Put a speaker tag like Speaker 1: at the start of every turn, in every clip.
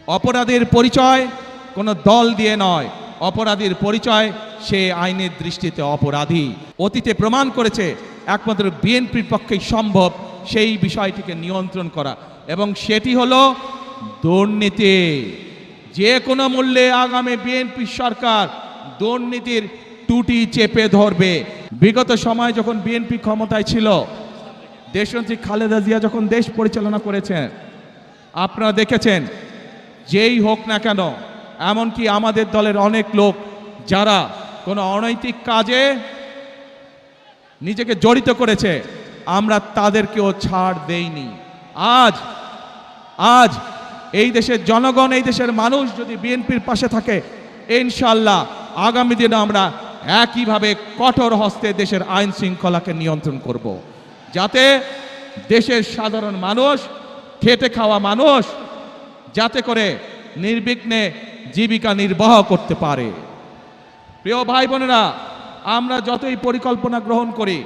Speaker 1: অপরাধের পরিচয় কোনো দল দিয়ে নয়, অপরাধীর পরিচয় সে আইনের দৃষ্টিতে অপরাধী। অতীতে প্রমাণ করেছে একমাত্র বিএনপির পক্ষেই সম্ভব সেই বিষয়টিকে নিয়ন্ত্রণ করা, এবং সেটি হলো দুর্নীতি। যে কোনো মূল্যে আগামী বিএনপি সরকার দুর্নীতির টুটি চেপে ধরবে। বিগত সময় যখন বিএনপি ক্ষমতায় ছিল, দেশনেত্রী খালেদা জিয়া যখন দেশ পরিচালনা করেছেন, আপনারা দেখেছেন যেই হোক না কেন, এমনকি আমাদের দলের অনেক লোক যারা কোনো অনৈতিক কাজে নিজেকে জড়িত করেছে, আমরা তাদেরকেও ছাড় দেইনি। আজ এই দেশের জনগণ, এই দেশের মানুষ যদি বিএনপির পাশে থাকে, ইনশাআল্লাহ আগামী দিনে আমরা একইভাবে কঠোর হস্তে দেশের আইন শৃঙ্খলাকে নিয়ন্ত্রণ করব, যাতে দেশের সাধারণ মানুষ, খেটে খাওয়া মানুষ যাতে করে নির্বিঘ্নে জীবিকা নির্বাহ করতে পারে। প্রিয় ভাই বোনেরা, আমরা যতই পরিকল্পনা গ্রহণ করি,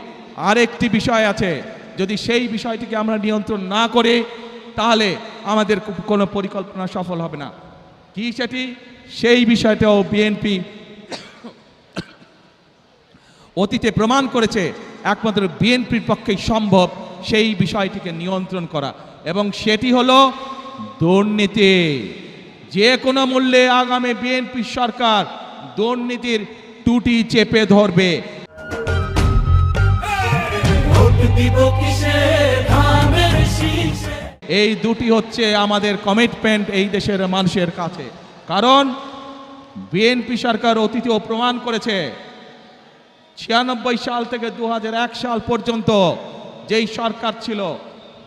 Speaker 1: আরেকটি বিষয় আছে, যদি সেই বিষয়টিকে আমরা নিয়ন্ত্রণ না করি তাহলে আমাদের কোনো পরিকল্পনা সফল হবে না। কি সেটি? সেই বিষয়টাও বিএনপি অতীতে প্রমাণ করেছে একমাত্র বিএনপির পক্ষেই সম্ভব সেই বিষয়টিকে নিয়ন্ত্রণ করা, এবং সেটি হলো দুর্নীতি। যে কোনো মূল্যে আগামী বিএনপি সরকার দুর্নীতির টুটি চেপে ধরবে। এই দুটি হচ্ছে আমাদের কমিটমেন্ট এই দেশের মানুষের কাছে। কারণ বিএনপি সরকার অতীতেও প্রমাণ করেছে 96 সাল থেকে 2001 সাল পর্যন্ত যেই সরকার ছিল,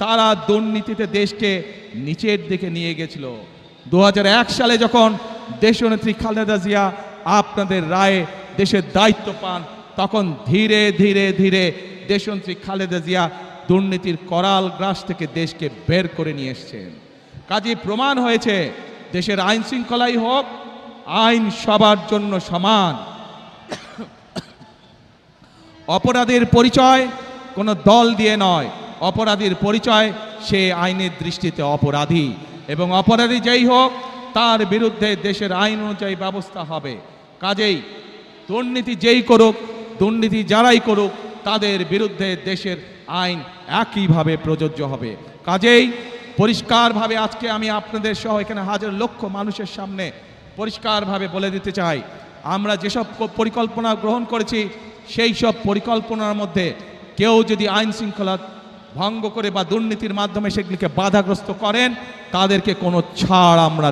Speaker 1: তারা দুর্নীতিতে দেশকে নিচের দিকে নিয়ে গেছিল। 2001 সালে যখন দেশনেত্রী খালেদা জিয়া আপনাদের রায়ে দেশের দায়িত্ব পান, তখন ধীরে ধীরে ধীরে দেশনেত্রী খালেদা জিয়া দুর্নীতির করাল গ্রাস থেকে দেশকে বের করে নিয়ে এসেছেন। কাজে প্রমাণ হয়েছে দেশের আইন শৃঙ্খলাই হোক, আইন সবার জন্য সমান। অপরাধের পরিচয় কোনো দল দিয়ে নয়, অপরাধীর পরিচয় সে আইনের দৃষ্টিতে অপরাধী, এবং অপরাধী যেই হোক তার বিরুদ্ধে দেশের আইন অনুযায়ী ব্যবস্থা হবে। কাজেই দুর্নীতি যেই করুক, দুর্নীতি যারাই করুক, তাদের বিরুদ্ধে দেশের আইন একইভাবে প্রযোজ্য হবে। কাজেই পরিষ্কারভাবে আজকে আমি আপনাদের সহ এখানে হাজার লক্ষ মানুষের সামনে পরিষ্কারভাবে বলে দিতে চাই, আমরা যেসব পরিকল্পনা গ্রহণ করেছি, সেই সব পরিকল্পনার মধ্যে কেউ যদি আইন শৃঙ্খলা ভঙ্গ করে বা দুর্নীতির মাধ্যমে সেগুলিকে বাধাগ্রস্ত করেন, তাদেরকে কোনো ছাড় আমরা